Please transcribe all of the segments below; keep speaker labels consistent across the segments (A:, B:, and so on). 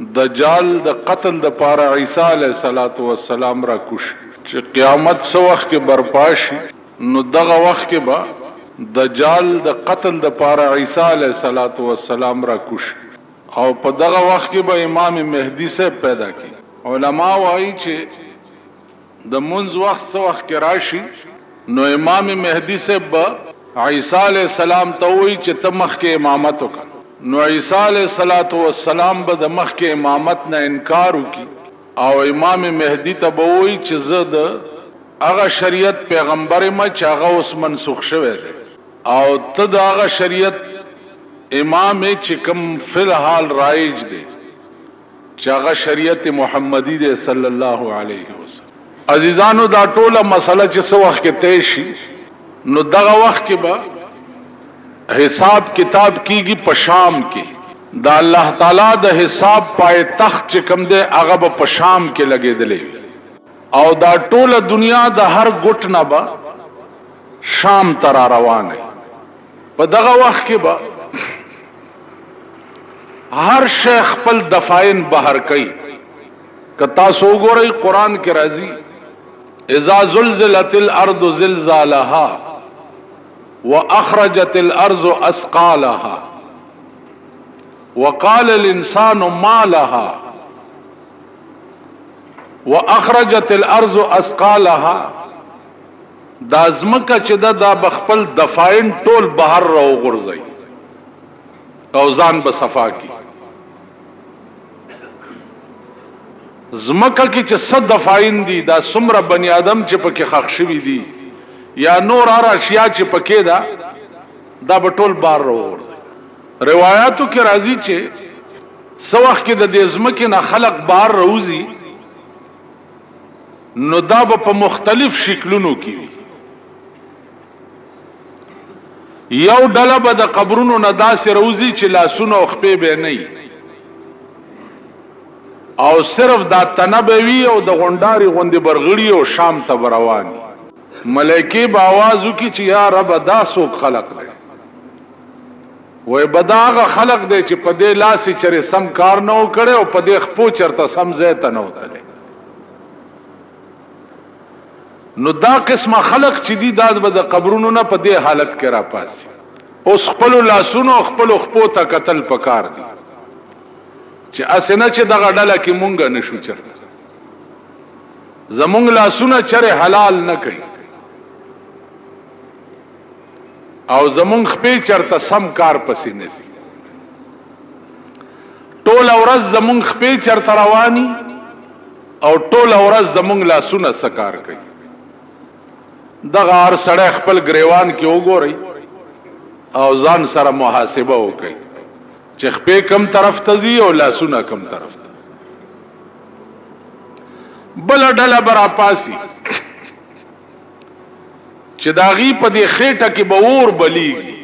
A: دجال د قتل د پاره عیسی علیه السلام را کوش چې قیامت سو وخت کې برپا شي نو دغه وخت کې به دجال د قتل د پاره عیسی علیه السلام را کوش او په دغه وخت کې به امام مهدی سے پیدا کی. علما وایي چې د منځ وخت سو وخت کې راشي نو امام مهدی سے به عیسی علیہ السلام ته وایي چې ته مخ کې امامت وکړه. نو عیسی علیہ السلام به د مخ کې امامت نه انکار وکړي او امام مهدی ته به وایي چې زه د هغه شریعت پیغمبر ما چې هغه اوس منسوخ شوی دی او ته د هغه شریعت امام چې کوم فی الحال رایج دی چې هغه شریعت محمدی دی صلی الله علیه وسلم. عزیزانو دا ټوله مسله چې څه وخت کې طے شي نو دغه وخت کې به حساب کتاب کیږي په شام کې دا الله تعالی د حساب پای تخت چې کوم دی هغه به په شام کې لګېدلی او دا ټوله دنیا د هر ګوټ نه به شام ته را روانه. په دغه وخت کې به هر شی خپل دفاعین بهر کوي. که تاسو وګورئ قرآن کې راځي اذا زلزلت الارض زلزالها واخرجت الارض اثقالها وقال الانسان ما لها واخرجت الارض اثقالها. دا ازمکه چې دا بخپل دفاعین ټول بهر راو غورځي او ځان به صفا کی. زمکه کې چې صد دفاعین دي دا څومره بنی آدم چې پکې خښ شوي دي یا نور هر اشیاء چې پکې دا به ټول بار راوړي. روایتو کې راځي چې څو وخت کې د دې زمکې نه خلق بار راوځي نو دا به په مختلف شکلونو کې وي. یو ډله به د قبرونو نه داسې راوځي چې لاسونه او خپې به نه وي او صرف دا تنه به وي او د غونډاري غوندې برغړي او شام ته رواني. ملائکه به आवाज وکړي چې یا رب دا څوک خلق دی وای بداغه خلق دی چې په دې لاسي چرې سم کار نه وکړي او په دې خپو چرته سم ځای ته نه وتلی. نو دا قسمه خلق چې دي دا به د قبرونو نه په دې حالت کې را پاسي. اوس خپل لاسونو او خپل خپو ته قتل پکار دي چې اسنه چې دغه ډله کې مونږ نشو چرته زمونږ لاسونه چرې حلال نه کوي او زمونږ خپې چرته سم کار پسې نسی. ټول ورځ زمونږ خپې چرته رواني او ټول ورځ زمونږ لاسونه سکار کوي. دغه هر سړی خپل گریوان کې وګورئ او ځان سره محاسبه وکړئ چې خپې کم طرف ته ځي او لاسونه کم طرف ته. بل ډله برا پاسي چې داغي په دې خېټه کې به اور بلیږي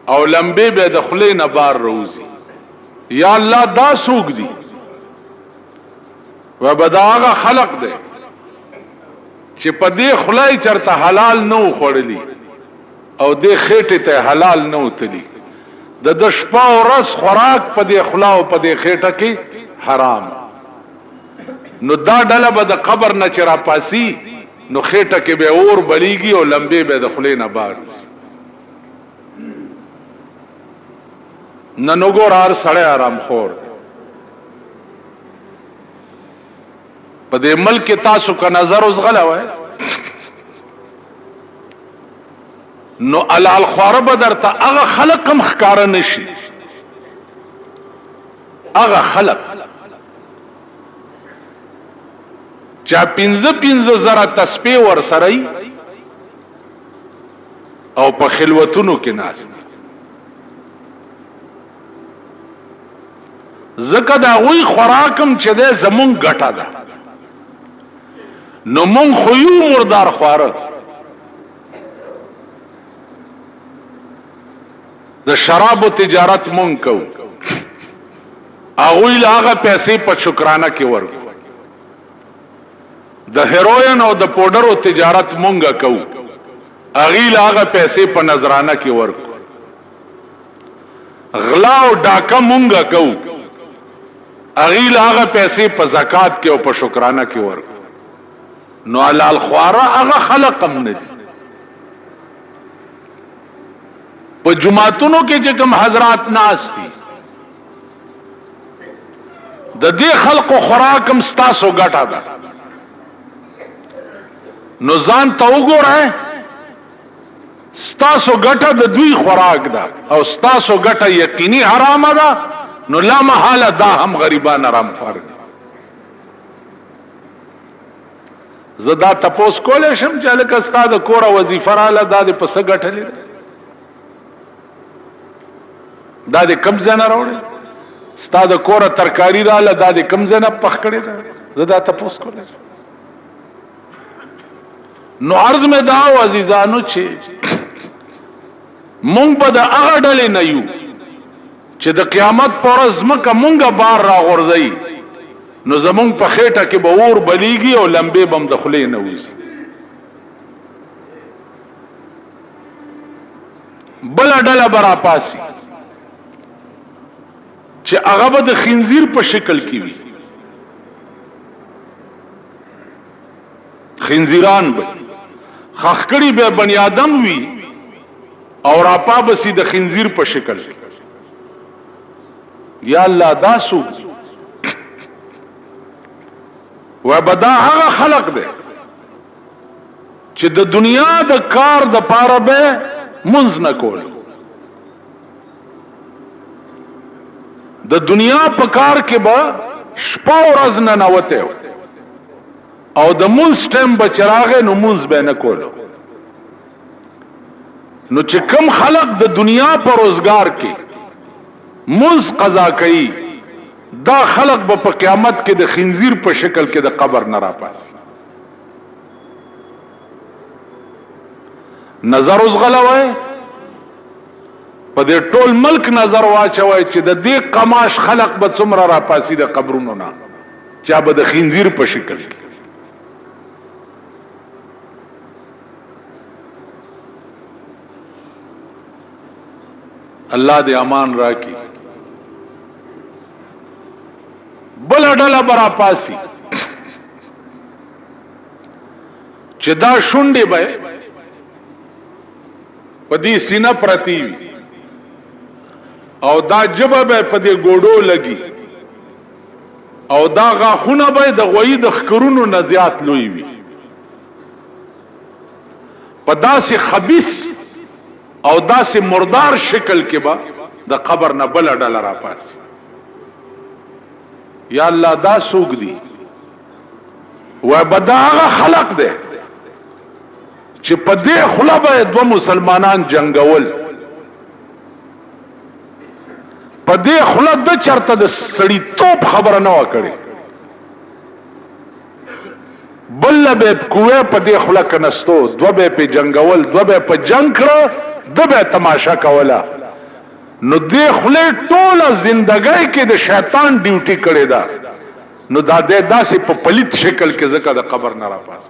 A: او لمبه به د خلې نه بار روزي. یا الله دا سوق دي و بداغه خلق دی چې په دې خلای چرته حلال نه خوړلی او دې خېټه ته حلال نه وتلی د شپه او ورځ خوراک په دې خلا او په دې خېټه کې حرام. نو دا ډله به د قبر نه چر پاسي نو خېټه کې به اور بلیږي او لمبه به د خلې نه بار. نن وګور هر سړی آرام خور په دې ملک تاسو کا نظر اوس غلا وای نو علال خواره بدر ته هغه خلق هم ښکارا نشي. هغه خلق چا 15 زره تسبیح ور سره او په خلوتونو کې ناست زکه دا وی خوراکم چې ده زمون ګټه ده. نو مون خو یو مردار خواره د شراب تجارت مون کو اغوی لاغه پیسې په شکرانه کې ورکو. د هیروین او د پودرو تجارت مونږه کو اغوی لاغه پیسې په نظرانه کې ورکو. غلا او ډاکه مونږه کو اغیل هغه پیسې په زکات کې او په شکرانه کې ورکو. نو حلال خواره هغه خلق هم نه دي. په جماعتونو کې چې کوم حضرات ناس دي د دې خلقو خوراک هم ستاسو ګټه ده. نو ځان ته وګورئ، ستاسو ګټه د دوی خوراک ده او ستاسو ګټه یقیني حرامه ده. نو لا محاله دا هم غریبان حرام خوار دي. زه دا تپوس کولی شم چې هلکه ستا د کوره وظیفه راله دا دې په څه ګټلې ده، دا دې کوم ځای نه راوړې، ستا د کوره ترکاري راله دا دې کوم ځای نه پخ کړې ده. زه دا تپوس کولی شم. نو عرض مې دا و عزیزانو چې مونږ به د هغه ډلې نه یو چې د قیامت په ورځ ځمکه مونږه بار راغورځوي، نو زمونږ په خېټه کې به اور بلیږي او لمبې به هم د خولې نه وځي. بله ډله به راپاسي چې هغه به د خنزیر په شکل کې وي. خنزیران به خخکړي به بنی آدم وي او راپا بسی د خنزیر په شکل کې. یا الله دا سوق و بدا هغه خلق دی چې د دنیا د کار د پاره به منځ نه کول، د دنیا په کار کې به شپه ورځ نه نوته او د منځ ټیم به چراغه نو منځ به نه کول. نو چې کم خلق د دنیا په روزگار کې منځ قضا کوي، دا خلق به په قیامت کې د خنزیر په شکل کې د قبر نه راپاسي. نظر اوس غلوي، په دې ټول ملک نظر واچوي چې د دې قماش خلق به څومره راپاسي د قبرونو نه، چا به د خنزیر په شکل کې. الله دې امان راکړي. بل ډله برا پاسي چې دا شونډې به په دې سینه پرتی وي او دا جبه به په دې ګوډو لګي او دا غاښونه به د غوی د خکرونو نه زیات لوی وي. په داسې خبیث او داسې مردار شکل کې به د قبر نه بل ډله را پاسي. یا الله دا سوق دي و بدا هغه خلق دی چې په دې خله به دوه مسلمانان جنگول، په دې خله د چرته د سړی توپ خبره نه وکړي، بل به کوه په دې خله کنستو، دوه به په جنگول، دوه به په جنگ کړه، دوه به تماشا کوله. نو دې خله ټوله زندګۍ کې د شیطان ډیوټي کړې ده. نو دا دې داسې په پلیت شکل کې ځکه د قبر نه راپاس.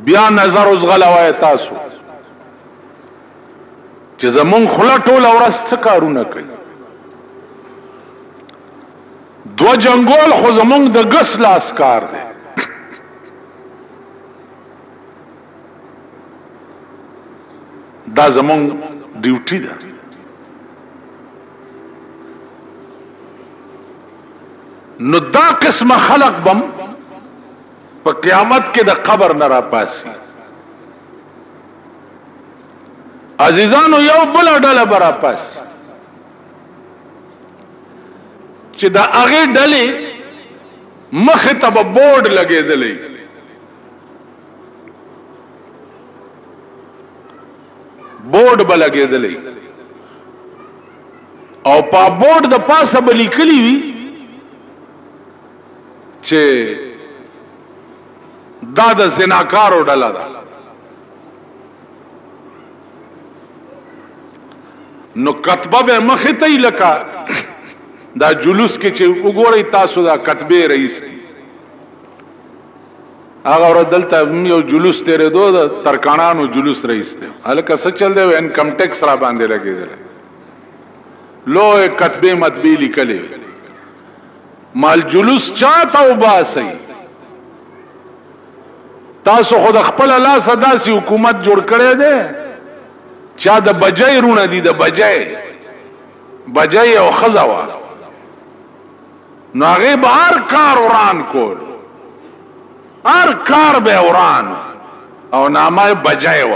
A: بیا نظر اوس غلوای تاسو چې زمون خله ټوله ورځ څه کارونه کوي. دو جنگول خو زمون د ګس لاس کار دی. دا زمون ډیوټي ده. نو دا قسم خلق بم په قیامت کې د قبر نه راپاسي. عزیزانو یو بل ډله برا پاسي چې دا هغه ډلې مخ ته به بورډ لګېدلې، بورډ به لګېدلې او په بورډ د پاسه به لیکلي وي چې دا د زناکارو ډله ده. نو کتبه به مخې ته یې لکه دا جلوس کې چې وګورئ تاسو دا کتبې رئیس دی، هغه ورځ دلته یو جلوس تېرېدو د ترکاڼانو جلوس رئیس دی، هلکه څه چل دی انکم ټیکس را باندې لګېدلی. لوی کتبه مطبی لیکلی مال جلوس چاته وباسي تاسو خود خپل الله صداسي حکومت جوړ کړی دی چا د بجای رونه دي د بجای او خزوا نو هغه به هر کار وران کول هر کار به وران او نامه بجای و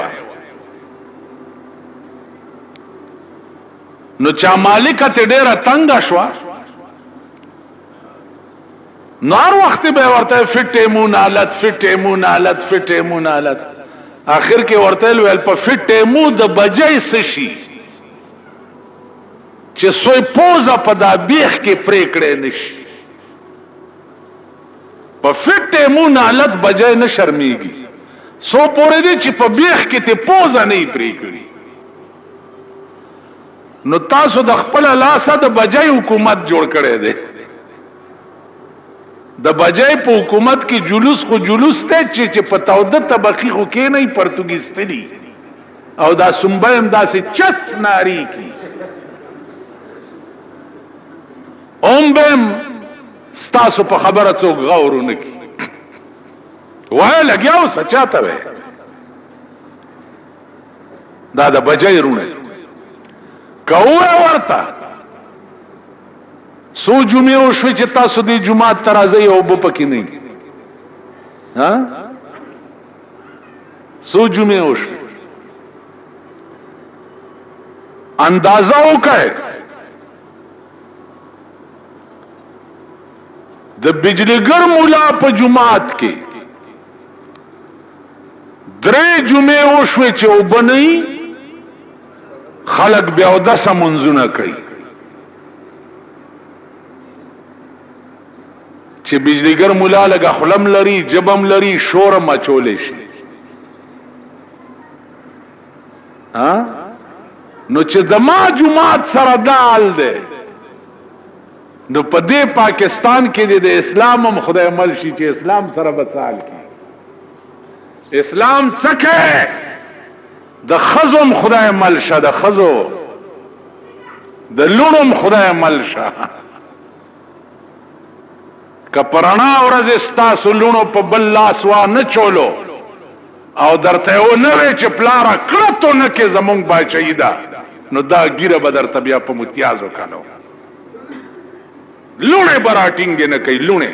A: نو چا مالک ته ډیره تنگ شو نار وخت به ورته فټیمون حالت اخر کې ورته ویل په فټیمو د بجای سشي چې سوی پوزا په دا بیخ کې پرې کړې نشي په فټیمون حالت بجای نه شرمېږي سو پورې دي چې په بیخ کې ته پوزا نه پرې کړی نو تاسو د خپل لاسه د بجای حکومت جوړ کړی دی د بجای په حکومت کې جلوس ته چې په توده طبقی خو کې نه پرتګیستلی او دا سنبه هم داسې چس ناری کی بهم ستاسو په خبره څوک غور نه کی وای لګیاو سچاته وې دا د بجای رونه کوه ورته سو جمعه او شوي چې تاسو د جمعه ترازی او بپکې نه ها سو جمعه او شوي اندازه وکړه د بجلیګر مولا په جمعات کې درې جمعه او شوي چې وبنئ خلق بیا د سمونځونه کوي چې بجلیګر مولا لګه خلم لري جبم لري شور مچولې شي ها نو چې دما جمعات سره دال ده نو په دې پاکستان کې د اسلام هم خدای عمل شي چې اسلام سره بچال کی اسلام څخه د خزم خدای عمل شه د خزو د لونم خدای عمل شه کپرانا ورځ استاسو لونو په بل لاس وا نه چولو او درته و نه وی چې پلارا کړتو نه کې زمونږ بچی دا نو دا ګیره به درته بیا په متیازو کانو لونه براټینګ نه کوي لونه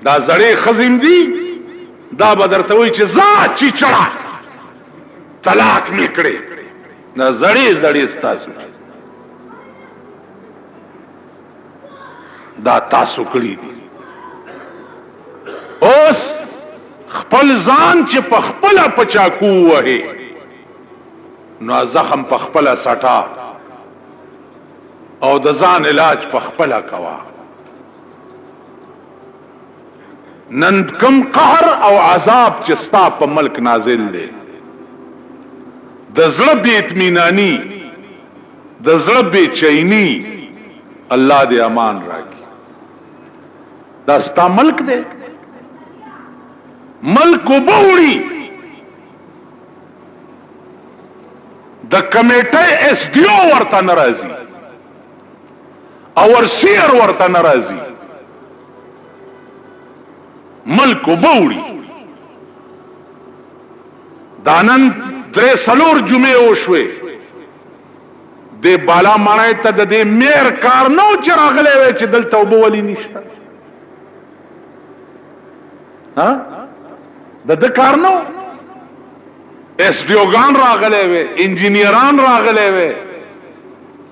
A: دا زړې خزم دی دا به درته وی چې زا چی چړه طلاق نکړي دا زړې ستاسو دا تاسو کړی دي اوس خپل ځان چې په خپل پچاکو وهي نو زخم په خپل سټا او د ځان علاج په خپل کوا نن کم قهر او عذاب چې ستا په ملک نازل دی د زړه بې اطمینانی د زړه بې چینی الله دې امان راکړي دا ستا ملک دی ملک وبوړي د کمیټه ایس ډی او ورته ناراضي او ورسیر ورته ناراضي ملک وبوړي دانن درې سلور جمعه وشوي د بالا مانای ته د دې میر کار نو چراغله وي چې دلته وبولي نشته ها د کار نو اس ډیوګان راغله وي انجینیران راغله وي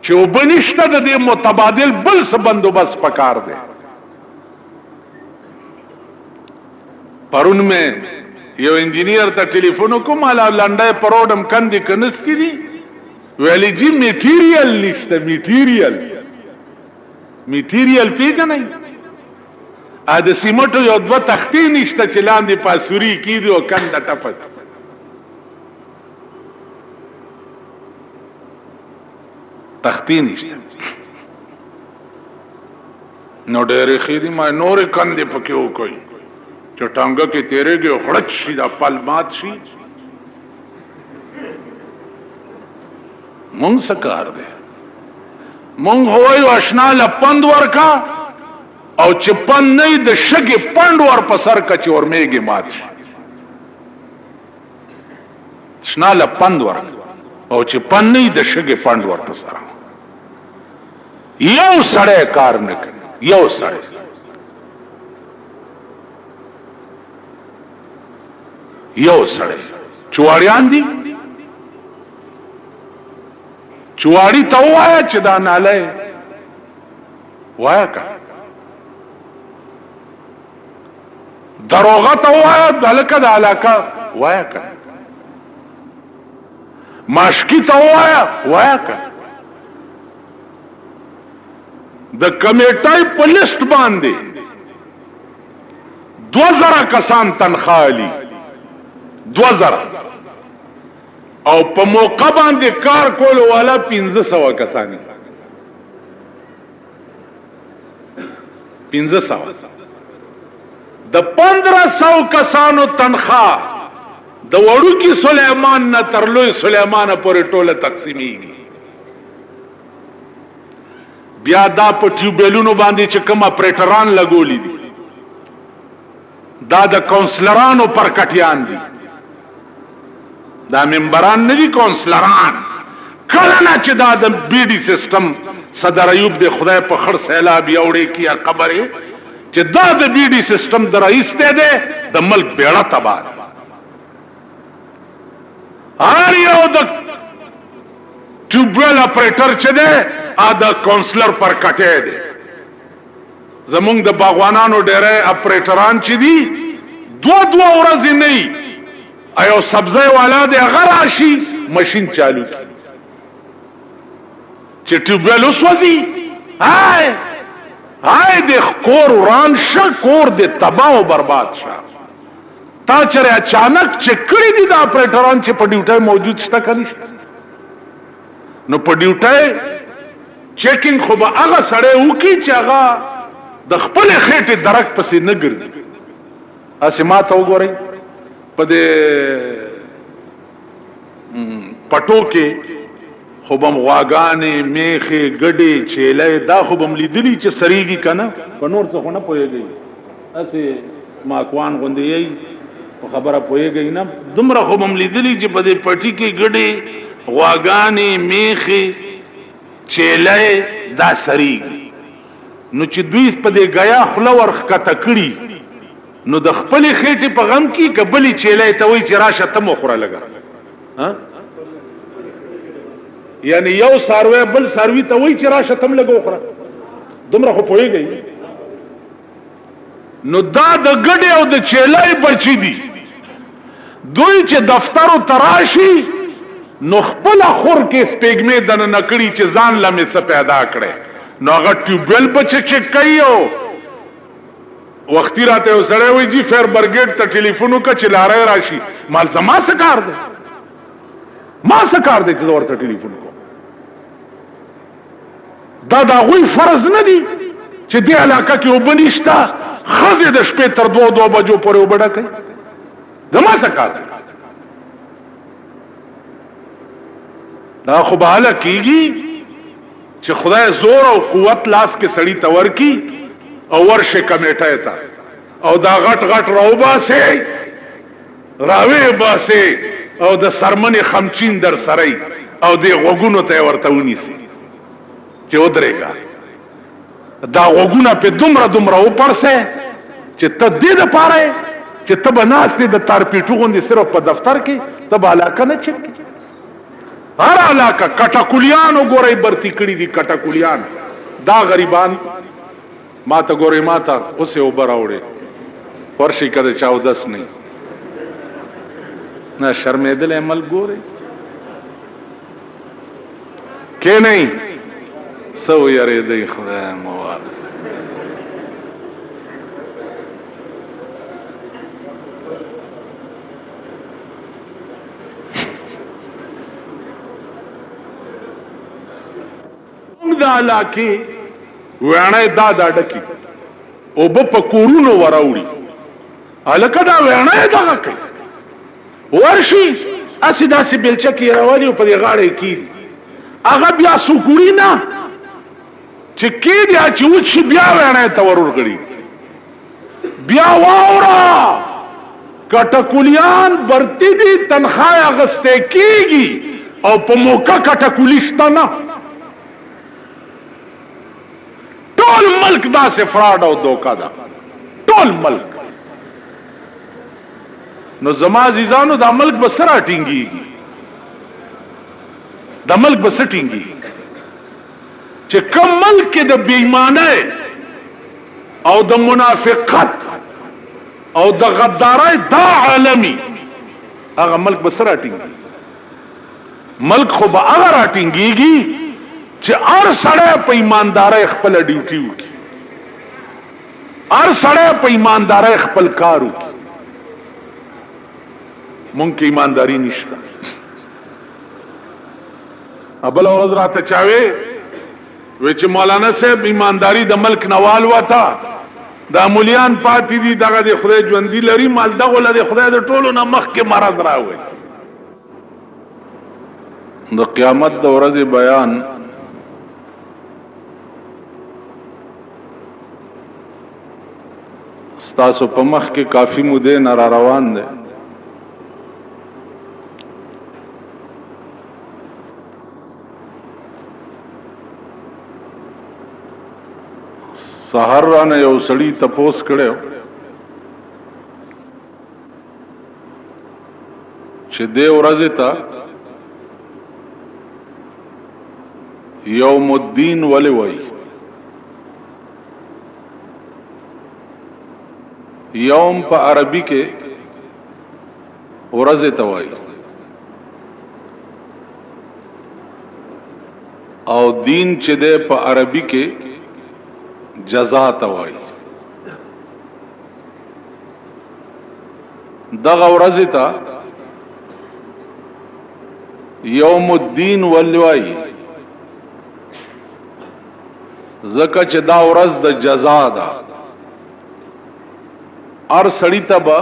A: چې وبنشته د دې متبادل بل څه بندوبست پکار دی پرون میں یو انجینیر ته ټلیفون کوم الا لنډه پروډم کندې کنس کی دي ویلی جی میټیریل نشته میټیریل پیژنئ ا د سیمټو یو دوه تختی نشته چې لاندې پاسوري کیږي او کنده ټپک تختی نشته نو ډېرې خېدي ما نورې کندې پکې وکړي چې ټانګه کې تیرېږي او خړچ شي دا پل مات شي مونږ څه کار دی؟ مونږ هوایو اشنا لپند ورکا او چې پند نه د شګې پند ور په سر کا چې ورمیږي مات شي. اشنا لپند ورکا او چې پند نه د شګې پند ور په سر. یو سړی کار نه کوي، یو سړی. یو سړی چواړیان دي، چواړی ته وایا چې دا ناله وایا کا، دروغه ته وایا دلکه د علاقه وایا کا، ماشکی ته وایا کا. د کمیټای په لیست باندې 2000 کسان تنخواه علی، 2000 او په موقع باندې کار کول والا 1500 کسانی. 1500 د 1500 کسانو تنخواه د وړوکی سلیمان نه تر لوی سلیمان پورې ټوله تقسیمیږي. بیا دا په ټیوبیلونو باندې چې کوم اپریټران لګولې دي دا د کونسلرانو پرکټیان دي، دا ممبران نه دي، کونسلران. کله نه چې دا د بی ډي سیستم صدر ایوب د خدای په خړ سیلاب یوړې کیا خبره چې دا د بی ډي سیستم د رئیس ته ده د ملک بیړه تباہ. هر یو د ټیوبویل اپریټر چې ده ا د کونسلر پر کټه ده. زمونږ د باغوانانو ډېرې اپریټران چې دي دو ورځې نه ایو سبزی والا دی هغه راشي ماشین چالو کی چې ټیوبویل وسوځي هاي د کور وران شه، کور د تباہ او برباد شه. تا چره اچانک چې کړی دي د اپریټران چې په ډیوټي موجود شته کني، نو په ډیوټي چیکینګ خو به هغه سړی وکي چې هغه د خپل خېټه درک پسې نه ګرځي. اسې ما ته وګورئ په دې پټو کې خو بم غواګانې میخې ګډې چیلې دا خو بم لیدلی چې سریږي کنه، په نور څه خو نه پوهېږي. اسې ماکوان غوندې یې په خبره پوهېږي نه، دومره خو بم لیدلی چې په دې پټي کې ګډې غواګانې میخې چیلې دا سریږي. نو چې دوی په دې غیا خوله ورخکته کړي نو د خپل خېټې په غم کې کبلې چیلې ته وای چې راشه ته مخوره لګا. یعنی یو ساروی بل ساروی ته وای چې راشه تم لګو خوره، دومره خو پوهېږي. نو دا د ګډې او د چیلې بچی دي. دوی چې دفترو تراشي نو خپل خور کې سپېګمې دنه نکړي چې ځان لمه څه پیدا کړي، نو هغه ټیوبل بچ چې کوي. وختي راته وسړی وي جی فیر برګیډ ته ټلیفون وکړه چې لارې راشي. مال زما څه کار دی، ما څه کار دی چې ورته ټلیفون کوم؟ دا د هغوی فرض نه دی چې دې علاقه کې اوبه نشته، ښځې د شپې تر 2 بجو پورې اوبه ډکوي. زما څه کار دی؟ دا خو به هله کېږي چې خدای زور او قوت لاس کې سړی ته ورکي او ورشه کمیټه ته او دا غټ غټ راوباسي راوي باسي او د سرمنې خمچین در سره او د غوګونو ته ورته ونیسي چې ودرېګا. دا غوګونه په دومره وپرسه چې ته دې د پاره چې ته بناستې د تارپیټو غوندې صرف په دفتر کې ته به علاقه نه چک. هر علاقه کټکولیان وګورئ برتی کړي دي، کټکولیان دا غریبان. ما ته ګورئ، ما ته اوسې اوبه راوړې ورشي کده چاودس نه نه شرمېدل عمل ګورئ کې نه سو یریدې خدای موال. دا علاقه ویانه دا ډکی او په کورونو وراوړي الکه دا ویانه دا کوي ورشي اسی داسې بلچه کې راوړي په دې غاړه کې هغه بیا سکوړی نه چې کې بیا چې وچی بیا رانه تورور کړي بیا واورا کټکولیان برتی دي تنخواه اغسته کیږي او په موقع کټکولیشتا نه ټول ملک دا سے فراډ او دوکا دا ټول ملک نو زما عزیزانو دا ملک بسرا ټینګي دا ملک بس ټینګي چې کوم ملک د بېایمانه او د منافقت او د غدارای دا عالمي هغه ملک بسرا ټینګي ملک خو به هغه را ټینګيږي چې هر سړی په ایماندارۍ خپل ډیوټي وکړي هر سړی په ایماندارۍ خپل کار وکړي مونږ کې ایمانداری نشته ابل اورز راته چاوي وی چې مولانا صاحب ایمانداری د ملک نوال وتا دا مولیان پاتې دي دغه د خدای ژوندۍ لري مال دغه له خدای د ټولو نه مخ کې مرض راوي د قیامت د ورځې بیان ستاسو په مخ کې کافی موده نه را روان دي سحر رانه یو سړی تپوس کړو چې دې ورځې ته یوم الدین ولې وایي یوم په عربی کې ورځې ته وایي او دین چې دې په عربی کې جزا ته وایي دغه ورځې ته یوم الدین ولې وایي زکه چې دا ورځ د جزا ده هر سړی ته به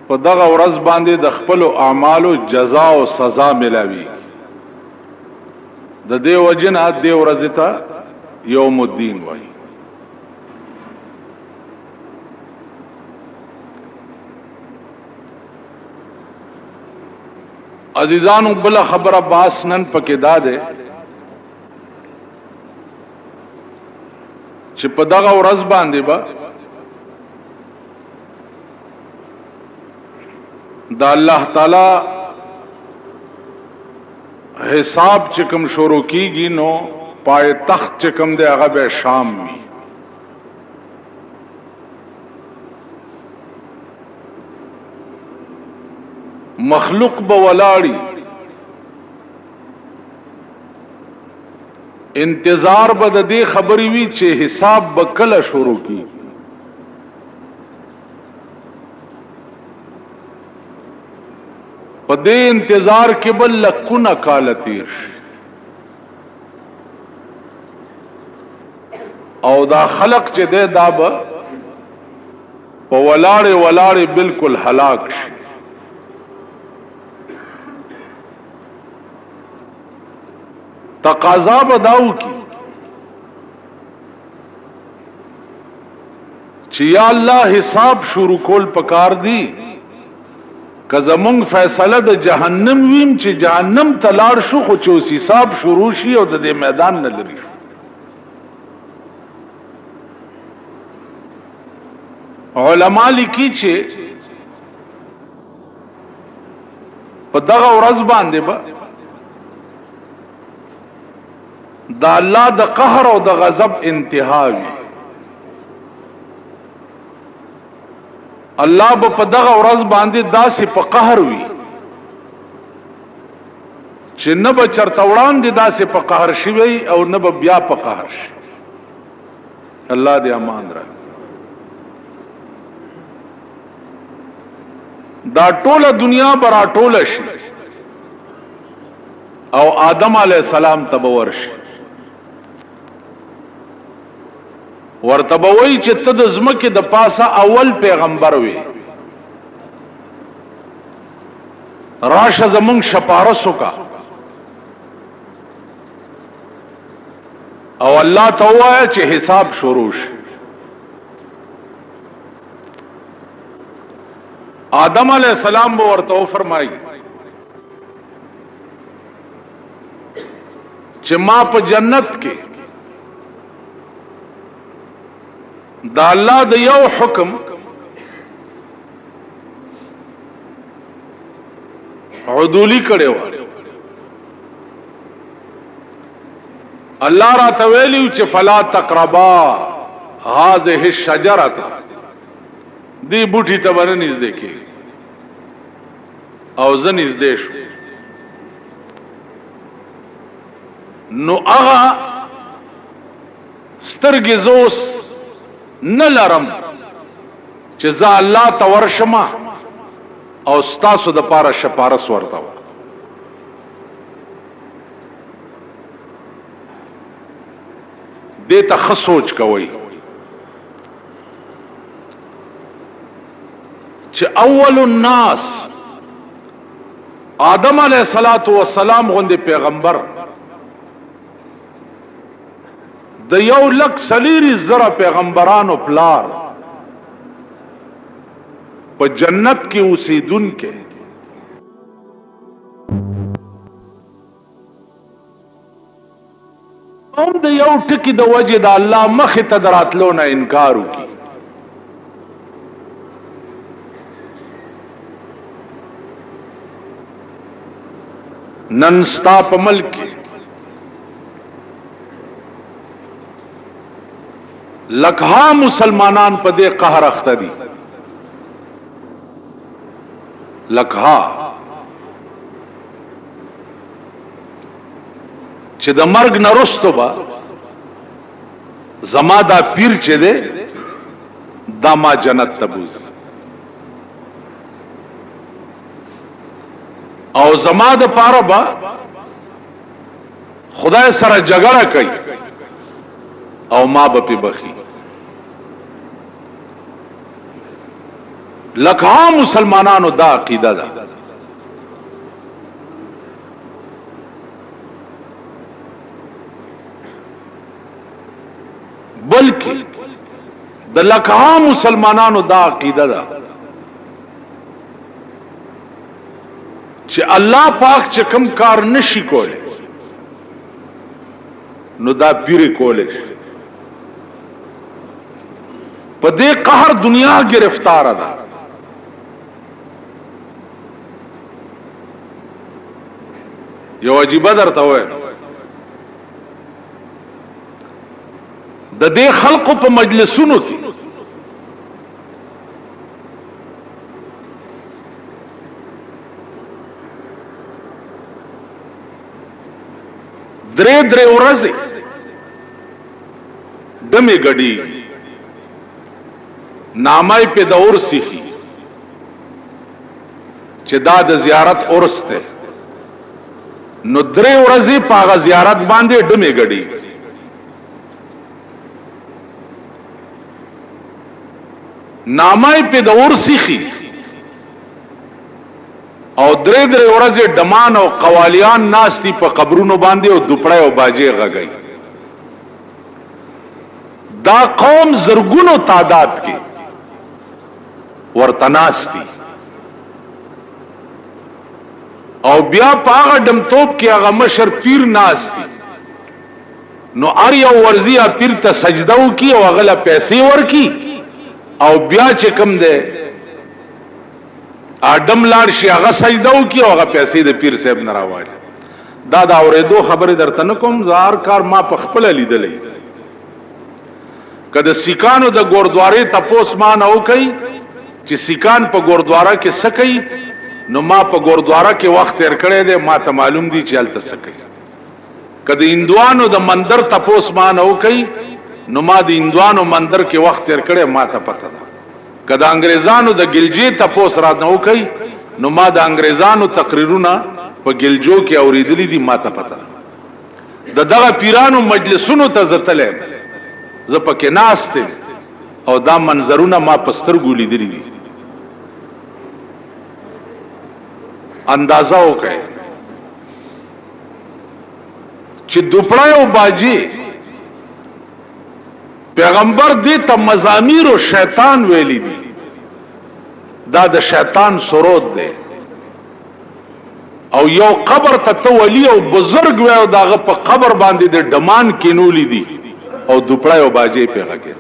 A: په دغه ورځ باندې د خپل اعمالو جزا او سزا ملاوي د دې وجنه دې ورځ ته یوم الدین وایي عزیزانو بلا خبره باس نن پکې دا ده چې په دغه ورځ باندې با دا الله تعالی حساب چې کوم شروع کیږي نو پای تخت چې کوم دی هغه به شام وي مخلوق به ولاړی انتظار به د دې خبرې وی چې حساب به کله شروع کی په دې انتظار کې بل لکونه کال تیر او دا خلق چې ده دا به په ولاړې بالکل هلاک شي تقاضا بداو کی چې یا الله حساب شروع کول پکار دی که زمونږ فیصله د جهنم ویم چې جهنم تلاړ شو خو چې حساب شروع شي او د دې میدان نه لري علما لیکي چې په دغه ورځ باندې به دا الله د قهر او د غضب انتها وي الله په دغه ورځ باندې داسې په قهر وي چې نه به چرته وړاندې داسې په قهر شي او نه به بیا په قهر شي الله دې امان را دا ټوله دنیا برا ټوله شي او آدم علیہ السلام تبور شي ورتبوي چې ته د زمکه د پاسه اول پیغمبر وي راشه زمون شپارسو کا او الله ته وایي چې حساب شروع شي. آدم علیہ السلام به ورته فرمایي چې ما په جنت کې دا الله د یو حکم عدولی کړي و. الله را تویلیو چې فلا تقربا هذه الشجره دی بوټي ته ور نږدې کې او زه نږدې شو. نو هغه سترګې زوس نه لرم چې زه الله ته ورشم او ستاسو د پاره شپارس ورته دې ته ښه سوچ کوئ چې اول الناس آدم علیہ الصلوۃ والسلام غوندې پیغمبر د 1,40,000 پیغمبرانو پلار په جنت کې اوسیدونکو هم د یو ټکی د وجه د الله مخ ته دراتلو نه انکار وکړي. نن ستا په ملک کې لکها مسلمانان په دې قهر اخته دي، لکها چې د مرګ نه وروسته به زما دا پیر چې دی دا ما جنت ته بوځي او زما د پاره به خدای سره جګړه کوي او ما به پی بخي. لکها مسلمانانو دا عقیده ده. بلکې د لکها مسلمانانو دا عقیده ده چې الله پاک چې کوم کار نشي کولی نو دا پیر کولی. په دې قهر دنیا گرفتار ده. یو عجیب درته وای د دې خلقو په مجلسونو کې درې ورځې دمه غړي نامای په دور سیخي چې دا د زیارت اورس ته نو درې ورځې په زیارت باندې دمه غړي. نامای په دور سیخي او درې ورځې دمان او قوالیان ناستی په قبرونو باندې او دوپړای او باجې غږی. دا قوم زرګونو تعداد کې ورتناستی او بیا پاغه دمتوب کې هغه مشر پیر ناستی نو ار یو ورزیا پیر ته سجده وکي او هغه پیسې ورکی او بیا چې کوم ده آدم لاړ شي هغه سجده وکي او هغه پیسې د پیر صاحب نه راوړي. دا اورېدو خبره درته نه کوم، زار کار ما په خپل لیدلې. کله سیکانو د ګوردوارې تپوس ما نه وکي چې سیکان په ګوردواره کې سکی نو ما په ګوردواره کې وخت تیر کړی دی، ما ته معلوم دی چې هلته سکی. کله هندوانو د مندر تپوس ما نه وکي نو ما د هندوانو مندر کې وخت تیر کړی ما ته پته ده. کله انګريزانو د ګلجی تپوس را نه وکي نو ما د انګريزانو تقریرونه په ګلجو کې اوریدلې دي ما ته پته ده. د دغه پیرانو مجلسونو ته زتلې زه پکې ناشته او دا منظرونه ما پسترګو لیدلې دي. اندازه وکړئ چې دوپړای او باجی پیغمبر دې ته مزامیر او شیطان ویلی دي دا د شیطان سرود دی او یو قبر ته ولی او بزرگ وی او داغه په قبر باندې د ډمان کینولی دي او دوپړای او باجې پیغه کې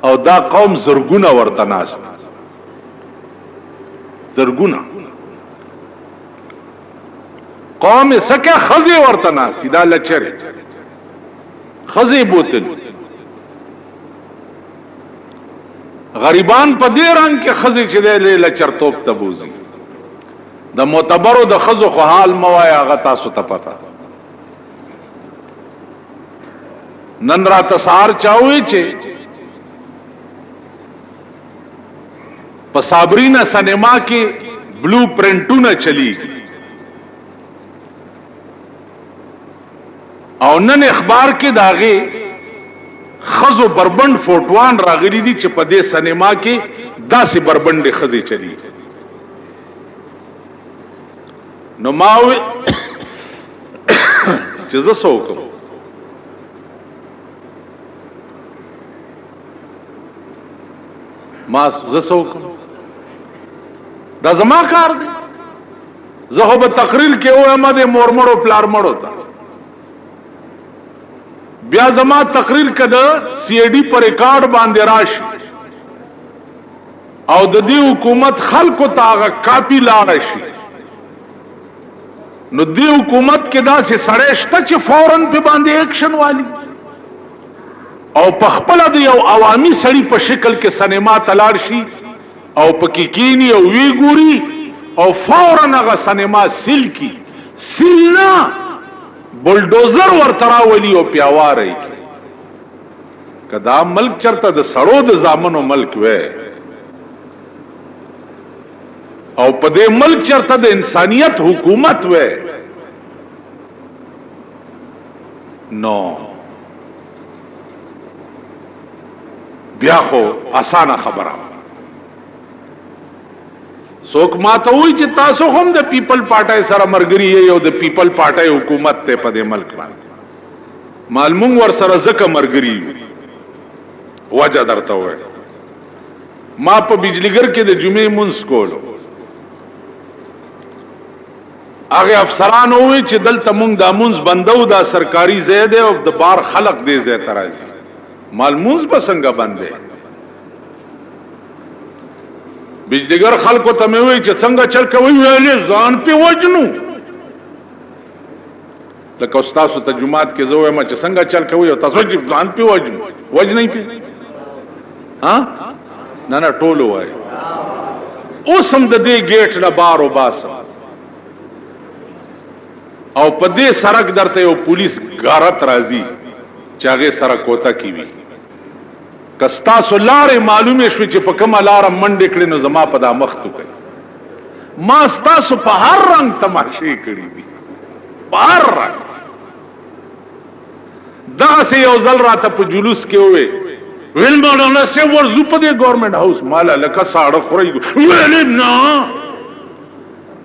A: او دا قوم زرګونه ورته ناست زرګونه قوم سکه خزي ورته ناست دا لچره خزي بوتل غریبان په دې رنگ کې خزي چې له لچرتوب تبوزي د معتبرو د خزو خو حال موایا غ تاسو ته پتا نن را تسار چاوي چې په صابرینا سینما کې بلو پرنټونه چلی او نن اخبار کې داغه خزو بربند فوټوان راغلي دي چې په دې سینما کې داسې بربند خزي چلی نو ماوي چې زه سوکم ما زه سوکم دا زما کار دی زه خو به تقریر کې وایم د مورمړو پلار مړو ته بیا زما تقریر کده سی ای ډی پر ریکارډ باندې راشي او د دې حکومت خلکو ته هغه کاپی لاړ شي نو دی حکومت کې دا سه سړی شته چې فورن په باندې اکشن والی او په خپل د یو عوامي سړی په شکل کې سینما تلاړ شي او پکې کینی او وی ګوري او فورن هغه سینما سیل کی سیلنا بلډوزر ورتراولی او پیاواري کدا ملک چرته د سړو د زامنو ملک وې او په دې ملک چرته د انسانيت حکومت وې نو بیا خو اسانه خبره څوک ماته وای چې تاسو هم د پیپل پارټای سره مرګري یې او د پیپل پارټای حکومت ته په دې ملک باندې معلوم ور سره زکه مرګري وجه درته وای ما په بجلیګر کې د جمعې مونږ کولو هغه افسران وای چې دلته مونږ د مونږ بندو دا سرکاري ځای دی او د بار خلق دې ځای ترازي مالمونز بسنګ بندې بجلیګر خلکو ته مې وای چې څنګه چل کوي ویلې ځان په وجنو لکه استاد ته جمعات کې زوې ما چې څنګه چل کوي او تاسو ځان په وجنو وجنې په ها نه نه ټولو وای اوس هم د دې گیټ لا بار او باس او په دې سړک درته یو پولیس غارت راځي چې هغه سره کوتا کیوي کستا سولاره معلومه شو چې په کومه لار منډه کړي نو زما په دا مختو کوي ما ستاسو په هر رنگ تماشې کړې دي په هر رنگ دا سه یو ځل راته په جلوس کې وې ویل مولانا سه ورزو په دې گورنمنت هاوس مالا لکه ساړه خوري ویل نه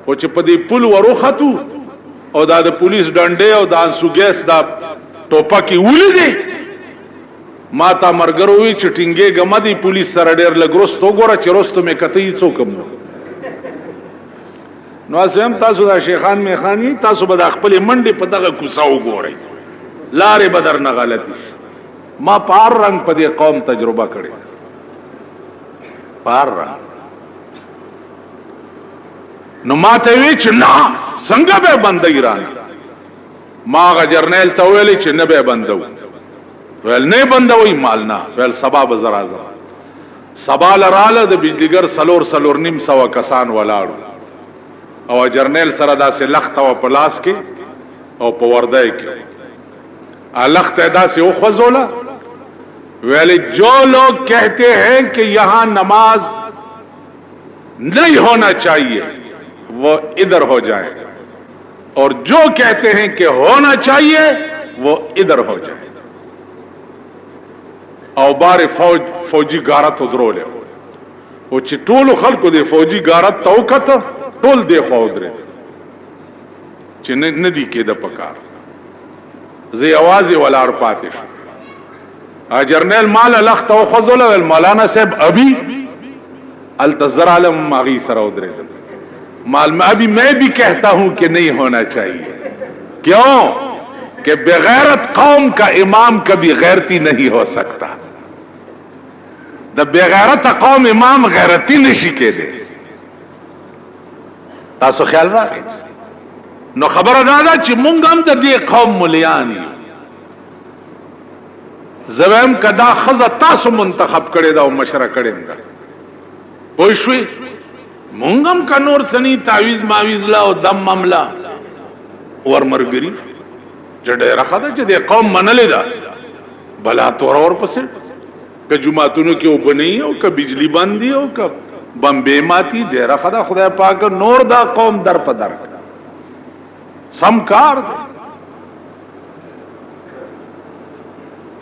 A: او چې په دې پل وروخاتو او دا د پولیس ډنډې او د انسو ګیس دا ټوپکی ولیدي ما تا مرګروي چټینګې غمدي پولیس سره ډېر لګروستو ګوره چې روستو مې کته یې څوکم نو اسیم تاسو دا شیخان میخانی تاسو به د خپل منډي په دغه کوساو ګورئ لارې بدر نه غلطي ما پار رنگ په دې قوم تجربه کړې پار رنگ نو ما ته وی چې نه څنګه به بندګی رانه ما غ جرنیل ته ویل چې نه به بندو ویل نه بندوي مال نه ویل سبب زرا زرا سبا لراله د بجلیګر سلور نیم سو کسان ولاړو او جرنیل سره داسې لخت او پلاس کې او په وردای کې لخت داسې او خزولا ویل جو لوگ کہتے ہیں کہ یہاں نماز نہیں ہونا چاہیے وہ ادھر ہو جائے اور جو کہتے ہیں کہ ہونا چاہیے وہ ادھر ہو جائے او بار فوجی غارت ودرولې او چې ټول خلکو دې فوجي غارت توکت ټول دې فودره چې نه دی کېده پکار زه आवाज ولار پاتې جرنیل مال لخت او خذل مولانا صاحب ابھی التزر عالم ماغی سرا ادرے مال میں ابھی میں بھی کہتا ہوں کہ نہیں ہونا چاہیے. کیوں کہ بغیرت قوم کا امام کبھی غیرتی نہیں ہو سکتا. دا بغیرت قوم امام غیرتی نشی کے دے. تاسو خیال راغی نو خبر دادا چې مونږ هم د دې قوم مليان یو. زویم کدا خزه تاسو منتخب کړي دا او مشره کړي دا پوه شوي. مونږ هم کا نور سني تعویز ماویز لا او دم مملا ورمرګري جډه راخده چې د قوم منلې دا بلا تور اور پسې که جمعتونو کې وبني او که بجلی باندې او که بمبې ماتي ډېر خدا خدای پاک نور دا قوم در په در سمکار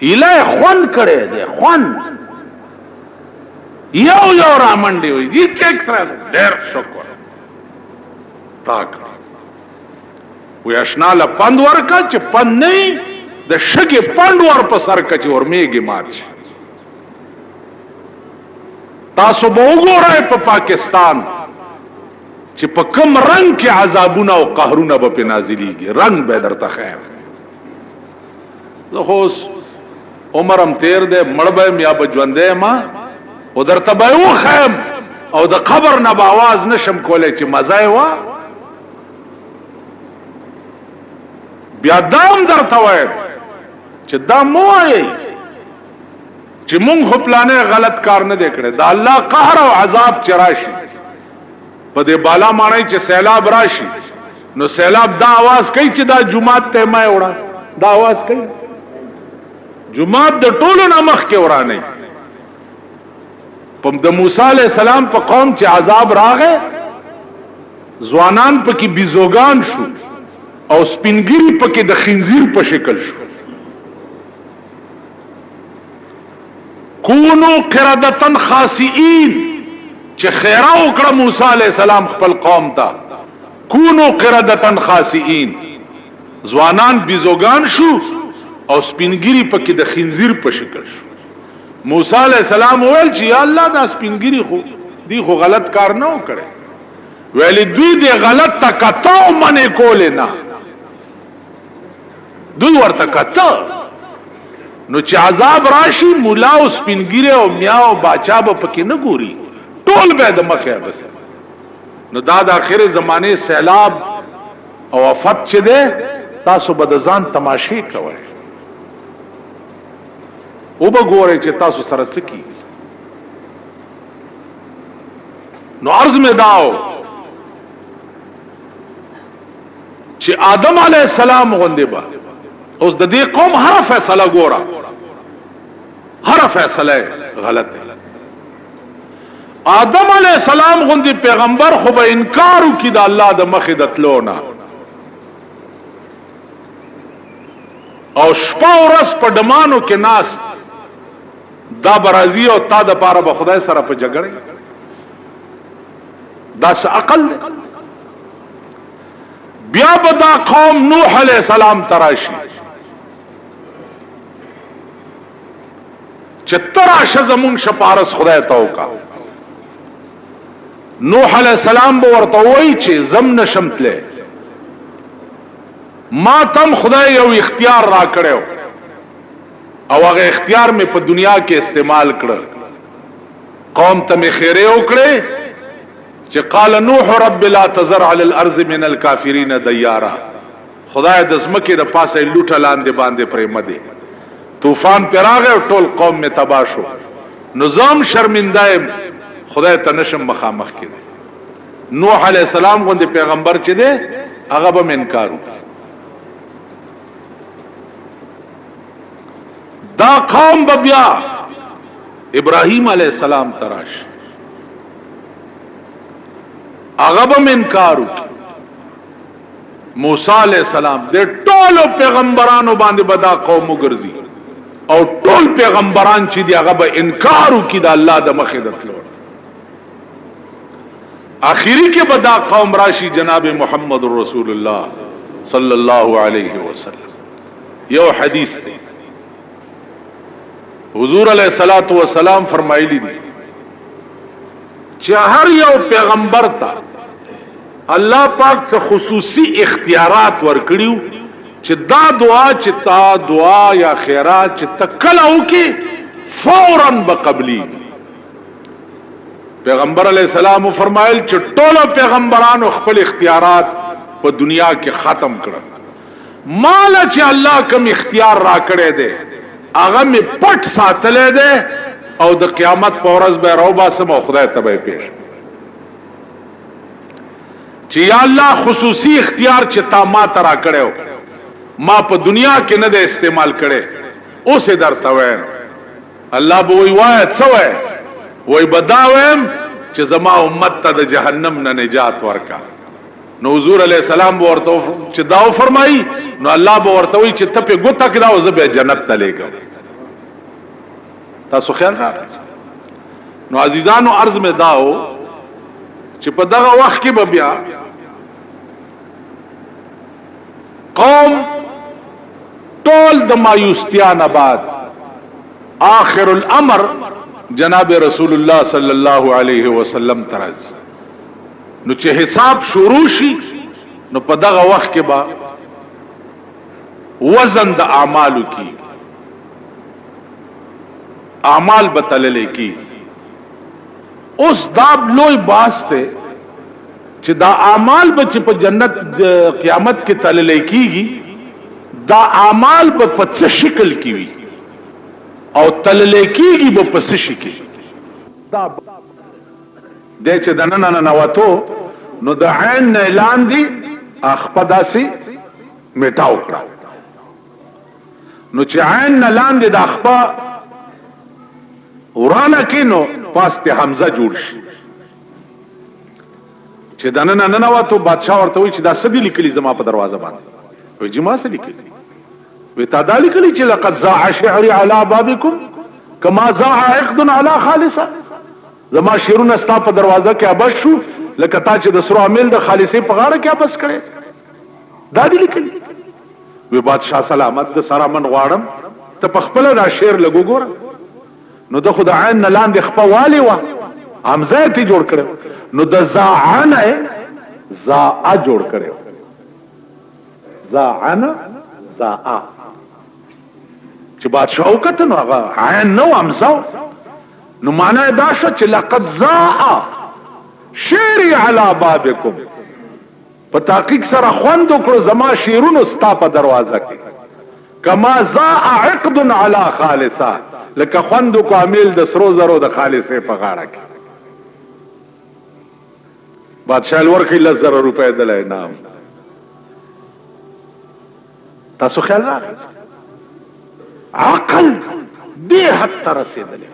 A: الہ خون کړي دي خون یو را منډي وي جی چیک سره ډېر شکر تاک وی اشنا له پند ورکا چې پند نه د شګي پند ور په سر کچ ور میګي مات شي. تاسو به وګورئ په پاکستان چې په کوم رنگ کې عذابونه او قهرونه به په نازلېږي. رنگ به درته خیر زه خو عمرم تیر دے مړبم یا بجوندې ما او درته به وخم او د قبر نه باواز نشم کولای چې مزه وا بیا دام درته وای چې دا مو وای چې مونږ خپلانه غلط کار نه وکړي. دا الله قهر او عذاب چراشي په دې بالا مانای چې سیلاب راشي نو سیلاب دا आवाज کوي چې دا جمعات ته ما وړه دا आवाज کوي جمعات د ټولو نمخ کې ورانه. په د موسی علی السلام په قوم چې عذاب راغې ځوانان په کې بيزوګان شو او سپینګری په کې د خنزیر په شکل شو. کونو قردتن خاسئین چې خیره وکړه موسی علی السلام خپل قوم ته کونو قردتن خاسئین ځوانان بيزوګان شو او سپینګری په کې د خنزیر په شکل شو. موسی علیہ السلام ویل چې یا الله دا سپینګری خو دی خو غلط کار نه وکړي ویل دوی دې غلط تکتو منې کولې نه دوی ورته کته نو چې عذاب راشي مولا او سپینګری او میا او باچا به پکې نه ګوري ټول به د مخه بس. نو دا د اخر زمانه سیلاب او افت چې ده تاسو به د ځان تماشې کوئ او به ګورئ چې تاسو سره څه کیږي. نو عرض میں داو چې آدم علیہ السلام غوندې با اوس د دې قوم هر فیصله ګورا هر فیصله غلط ہے. آدم علیہ السلام غوندې پیغمبر خو به انکار وکړي د الله د مخې د تلو نه او شپه ورځ په ډمانو کې ناس دا برازي او تا د پاره به خدای سره په جګړه دا څه عقل. بیا به دا قوم نوح علیہ السلام تراشی چې تراشه زمون شپارس خدای توکا. نوح علیہ السلام به ورته وایي چې زم نشم تله ما تم خدای یو اختیار را کړو او هغه اختیار می په دنیا کې استعمال کړ. قوم ته می خیره وکړي چې قال نوح رب لا تذر على الارض من الكافرين ديارا. خدای د زمکه د پاسه لوټه لاندې باندې پرې مده طوفان پراغه او ټول قوم می تباہ شو. نظام شرمنده خدای ته نشم مخامخ کړي. نوح علیہ السلام غوندې پیغمبر چې ده هغه به انکار وکړي. دا قوم بیا ابراہیم علیہ السلام تراش اغبم انکارو موسی علیہ السلام دے ټول پیغمبرانو باندې بدا قوم ګرځي او ټول پیغمبران چې دی هغه به انکارو کی دا الله د مخې دتلو. اخیری کې بدا قوم راشي جناب محمد رسول الله صلی الله علیه وسلم. یو حدیث دی حضور علیہ الصلوۃ والسلام فرمایلی دي چې هر یو پیغمبر ته الله پاک څخه خصوصي اختیارات ورکړیو چې دا دعا چې تا دعا یا خیرات چې تکل او کې فوراً بقبلی. پیغمبر علیہ السلام فرمایل چې ټول پیغمبرانو خپل اختیارات په دنیا کې ختم کړل. مال چې الله کوم اختیار را کړی دی هغه می پټ ساتلې ده او د قیامت په ورځ به روبا سم او خدای ته به پیش چې یا الله خصوصي اختیار چې تا ما ترا کړو ما په دنیا کې نه ده استعمال کړي اوسه درته وایم الله به وی وای څه وای وای بداوم چې زما امت ته د جهنم نه نجات ورکا. نو حضور علیہ السلام ورته چې داو فرمایي نو الله به ورته وی چې ته په ګوته کې راو زه به جنت ته لېږم. تاسو خیال راغی. نو عزیزانو عرض می داو چې په دغه وخت کې به بیا قوم ټول د مایوستیا نه بعد آخر الامر جناب رسول الله صلی الله علیه وسلم تراز نو چې حساب شروع شي نو په دغه وخت کې با وزن د اعمالو کی اعمال بتللې کی اوس دا لوی باس ته چې دا اعمال به په جنت قیامت کې تللې کیږي دا اعمال په څه شکل کې وي او تللې کیږي په څه شکل دا د چې د نن نه وته نو د عین اعلان دي اخپداسي میټاو کړه. نو چې عین اعلان دي د اخپا ورانه کینو پاسته حمزه جوړ شي چې د نن نه وته بادشاہ ورته وي چې دا سدي لیکلي زما په دروازه باندې وي چې ما څه لیکلي وي تا دا لیکلي چې لقد زاع شعري على بابكم كما زاع عقد على خالصه زما شیرونه ستا په دروازه کې ابش شو لکه تا چې د سرو عامل د خالصې په غاړه کې ابس کړي دا دي لیکلي وي بادشاہ سلامت د سره من غواړم ته په خپل دا شعر لګو ګوره. نو د خدای عین لاندې خپوالی و حمزه ته جوړ کړو نو د زاعن زاء جوړ کړو زاعن زاء چې بادشاہ وکړه نو هغه عین نو حمزه نو معنا دا شو چې لقد زاء شعري على بابكم په تحقیق سره خوند وکړو زما شیرونو ستا په دروازه کې کما زاء عقد على خالصه لکه خوندو کامل د سرو زرو د خالصې په غاړه کې بادشاہ ورکړي 10,000 روپے د انعام. تاسو خیال راغی عقل دې حد ته رسیدلی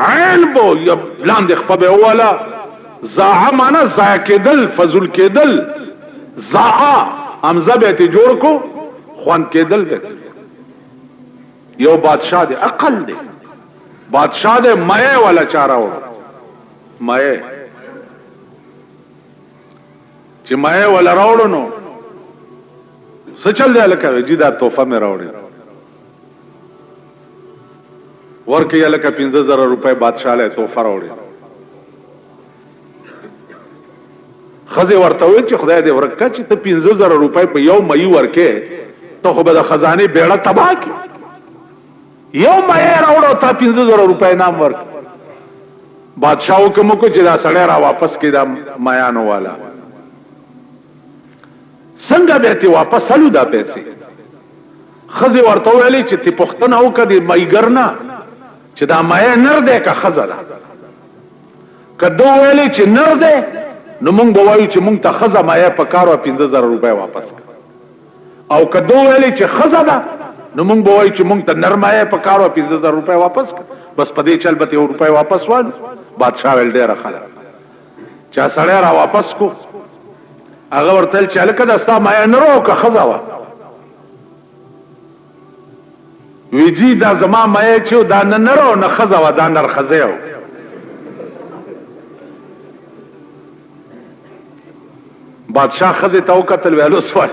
A: عین بو یا لاندې خپه والا زاع معنا ضایع کېدل فضل کېدل زاع حمزه به ته جوړ کو خوان کېدل به یو بادشاہ دے عقل دے بادشاہ دے مئے والا چارہ ہو مئے چی مئے والا راوڑو نو سچل دے لکا جی دا توفہ میں راوڑی ورکی لکا 15,000 روپے بادشاہ لے توفہ راوڑی خزی ورتوی چی خدای دے ورکا چی تا 15,000 روپے پا یو مئی ورکے تو خوب دا خزانی بیڑا تباہ کی یو مئے راوڑو تا 15,000 روپے نام ورک بادشاہ حکم کو چې دا سړی را واپس کې دا میانو والا څنګه به ته واپس الو دا پیسې خزي ورته ویلې چې تی پښتنه او کدي مېګر نه چې دا مې نر دې کا خزله کدو ویلې چې نر دې نو مونږ وایو چې مونږ ته خزه مې په کارو 15,000 روپے واپس او کدو ویلې چې خزه ده نو مونږ وایو چې مونږ ته نر مې په کارو 15,000 روپے واپس بس پدې چل به 1 روپے واپس وال بادشاہ ول ډېر خلک چا سړی را واپس کو هغه ورتل چې لکه دا ستا مې نرو که خزه وا ویجی دا زما مې چې دا نرو نه خزه وا دا نر خزه و بادشاہ خزه ته وکتل ویلو سوال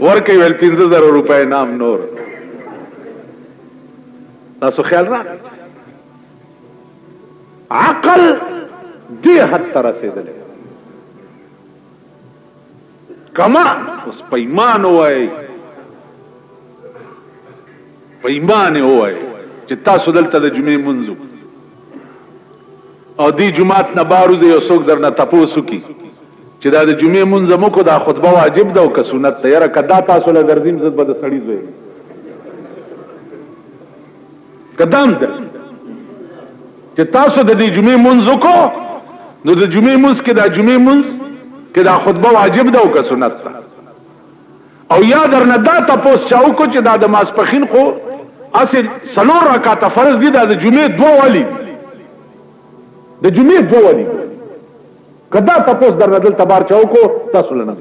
A: ورکه ویل 15,000 روپے نام نور
B: تاسو خیال را عقل دې حد ته رسېدلی کما اوس په ایمان ووایئ په ایمان ووایئ چې تاسو دلته د جمعې لمونځ او دې جماعت نه بار وځئ یو څوک درنه تپوس وکړي چې دا د جمعې لمونځ موږ کو دا خطبه واجب ده او که سنت ده یاره که دا تاسو له درځیم زه به د سړي زوی که دا هم ده چې تاسو د دې جمعې لمونځ وکړو نو د جمعې لمونځ کې دا جمعې لمونځ کې دا خطبه واجب ده او که سنت ده او یا درنه دا تپوس چا وکړو چې دا د ماسپښین خو اصل 4 رکعاته فرض دي دا د جمعې 2 والی د جمعې 2 والی کدا تاسو در دل تبار چاو کو تاسو لنه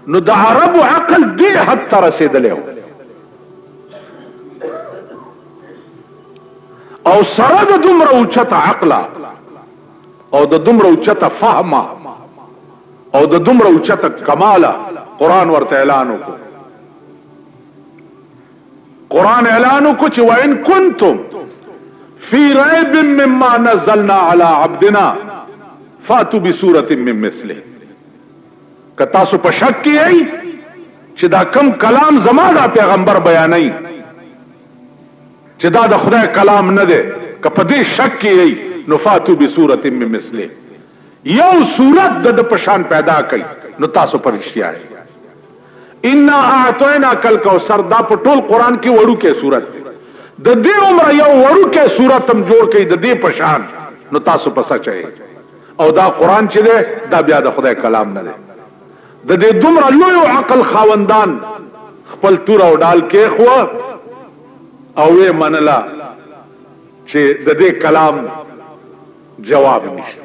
B: نو د عربو عقل دې حد ته رسیدلی او سره د دومره اوچته عقل او د دومره اوچته فهم او د دومره اوچته کمال قران ورته اعلان وکړ قران اعلان وکړ چې وان کنتم فی ریب مما نزلنا علی عبدنا فاتو بسورة من مثله که تاسو په شک کې ای چې دا کم کلام زما دا پیغمبر بیانای چې دا د خدای کلام نه دی که په دې شک کې ای نو فاتو بسورة من مثله یو صورت د پشان پیدا کړي نو تاسو پرشتیا ای ان اعطینا کل کوثر دا په ټول قران کې وړو کې صورت د دې عمر یو وړو کې صورت هم جوړ کړي د دې پشان نو تاسو پسا چي او دا قران چې ده دا بیا د خدای کلام نه ده د دې دومره لوی عقل خاوندان خپل تور او ډال کې خو او یې منلا چې د دې کلام جواب نشته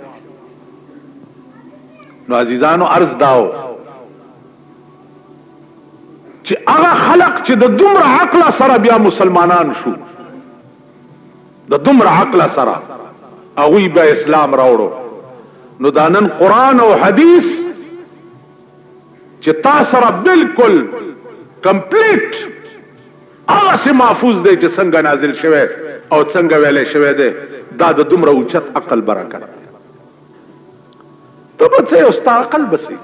B: نو عزیزانو عرض داو چې هغه خلق چې د دومره عقل سره بیا مسلمانان شو د دومره عقل سره هغه به اسلام راوړو نو دانن قرآن او حدیث چې تا سره بالکل کمپلیټ هغه سي محفوظ دی چې څنګه نازل شوه او څنګه ویلې شوه دی دا د دومره اوچت عقل برکت ته به څه اوستا عقل بسې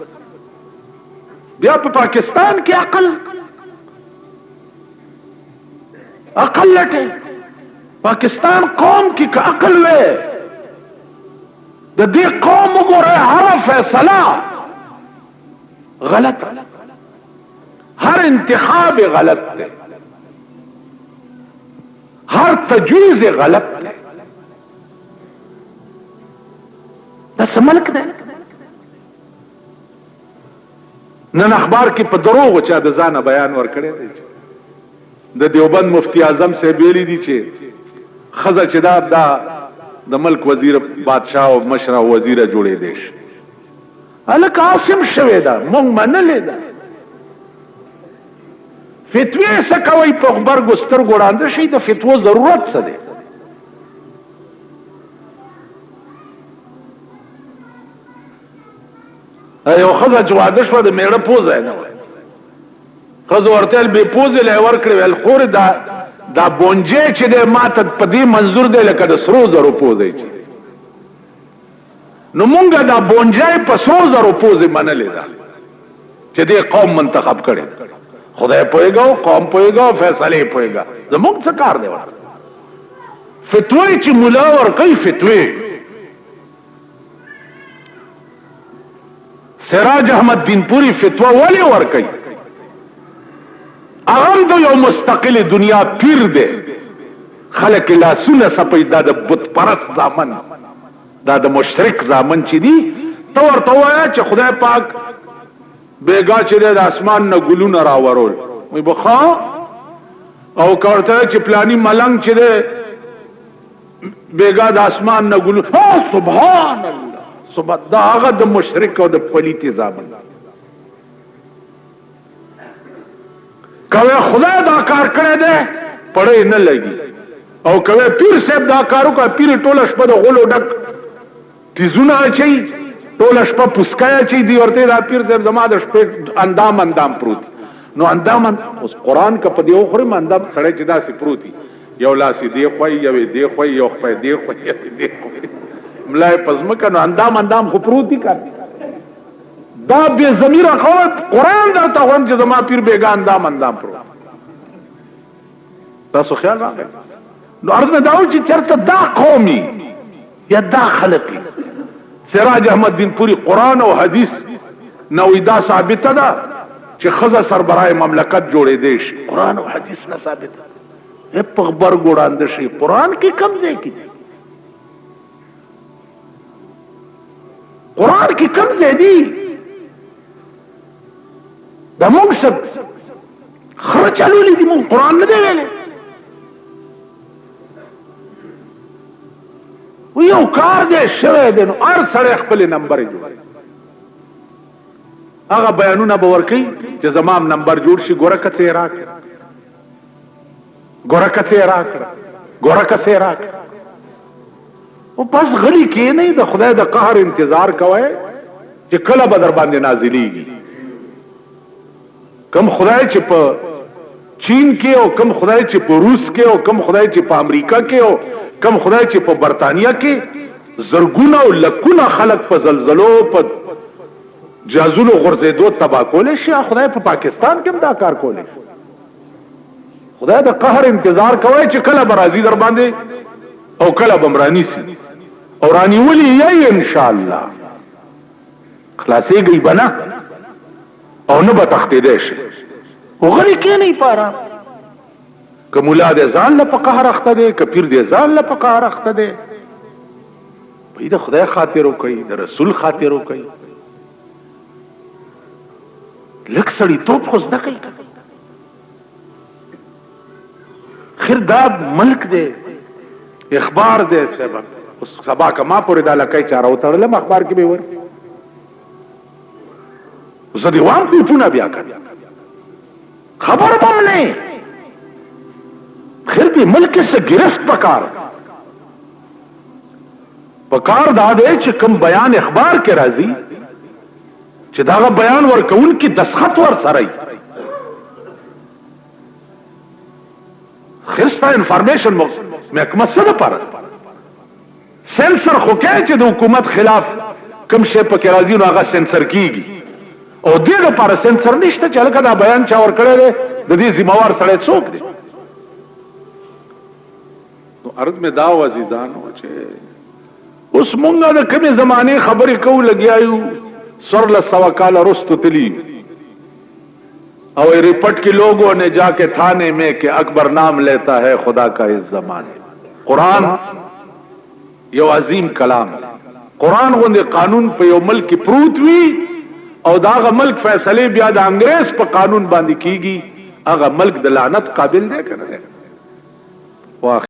B: بیا په پاکستان کې عقل لټه پاکستان قوم کې عقل وې د دې قوم وګوره هر فیصله غلط هر انتخاب غلط دی هر تجویز غلط دی دا څه ملک دی نن اخبار کې په دروغ چا د ځانه بیان ورکړی دی د دیوبند مفتی اعظم صاحب ویلي دي چې خزه چې دا د ملک وزیر بادشاہ او مشره وزیر جوړې دیش الک عاصم شوی دا مونږ منلې دا فتوی سکوي په خبر ګستر ګوړاند شي د فتوا ضرورت څه دی ایو خزه جواده شو د میړه پوزه نه وای خزه ورتل به پوزه لای ور کړی ول خور دا بونجه چې د ماته په دې منظور دی لکه د سرو زرو پوزه چې نو مونږه دا بونجه په سرو زرو پوزه منلې ده چې دې قوم منتخب کړي خدای پوهیږي قوم پوهیږي فیصله پوهیږي زموږ څه کار دی ورته فتوی چې مولا ور کوي فتوی سراج احمد دین پوری فتوا ولی ور کوي اغم دو یو مستقل دنیا پیر دے خلق لاسونه سپیدا د بت پرست زامن دا د مشرک زامن چي دي تور توایا چې خدای پاک بیگا چې د اسمان نه ګلونه راورول وي بخا او کارته چې پلانی ملنګ چې ده بیگا د اسمان نه ګلو سبحان الله سبحان دا هغه د مشرک او د پلیتی زامن کوي خدای دا کار کړی دی پړې نه لګي او کوي پیر صاحب دا کارو کا پیر ټوله شپه د غولو ډک تیزونه اچي ټوله شپه پوسکای اچي دی ورته دا پیر صاحب زما د شپې اندام پروت نو اندام اوس قران کا په دی خوري اندام سړی چې دا سي پروتي یو لاسی دی خوای یو دی خوای یو خوای دی خوای دی خوای ملای پزمکه نو اندام خو پروت دي کار دا به ضمیر قوت قران دا ته هم چې زما پیر بیگان اندام پروت تاسو خیال راغی نو عرض مې داو چې چرته دا قومي یا دا خلقي سراج احمد دین پوری قران او حدیث نو دا ثابت ده چې خزه سربرای مملکت جوړې دي شي قران او حدیث نه ثابت ده په خبر ګوراند شي قران کې کم ځای کې قران کې کم ځای دي د موږ سب خرچ علولې دي موږ قران نه دی ویلې یو کار دې شوه دې نو هر سړی خپل نمبر جوړي هغه بیانونه به ورکي چې زمام نمبر جوړ شي ګوره کڅه راکړه ګوره کڅه راکړه او بس غلی کې نه د خدای د قهر انتظار کوي چې کله به در باندې نازلېږي کم خدای چې په چین کې او کم خدای چې په روس کې او کم خدای چې په امریکا کې او کم خدای چې په برتانیا کې زرګونه او لکونه خلک په زلزلو په جازونو غرزیدو تبا کولې شي خدای په پاکستان کې هم دا کار کولې خدای د قهر انتظار کوي چې کله برازي در باندې او کله بمرانی سي او رانی ولي یې ان شاء الله خلاصي گئی بنا او نه به تختې دې شي وغلی کې نه پاره که مولا دې ځان له په قهر اخته دې که پیر دې ځان له په قهر اخته دې په دې خدای خاطر وکړي د رسول خاطر وکړي لک سړی توپ خو زده کوي خیر دا ملک دې اخبار دې سبا کما پورې دا لکای چاره وتړلم اخبار کې به ور زه دې وام ټوپونه بیا کړ خبر بم نه خیر دې ملک سے گرفت پکار دا دې چې کوم بیان اخبار کې راځي چې داغه بیان ورکون کی دسخط ور سره خسته انفارمیشن محکمه سره پر سنسر خو کې چې د حکومت خلاف کوم شی په کې راځي نو هغه سنسر کیږي او دې لپاره سنسر نشته چې هغه دا بیان چا ور کړی دی د دې ذمہوار سره څوک دی نو عرض میں دا عزیزانو چې اوس مونږه د کومې زمانه خبرې کو لګیایو سر لسوا کال رستو تلی اور رپٹ کے لوگوں نے جا کے تھانے میں کہ اکبر نام لیتا ہے خدا کا اس زمانے قرآن یو عظیم کلام قرآن غند قانون پہ یو ملک پروت وی او داغه ملک فیصله بیا د انګریز په قانون باندې کیږي هغه ملک د لعنت قابل دی کنه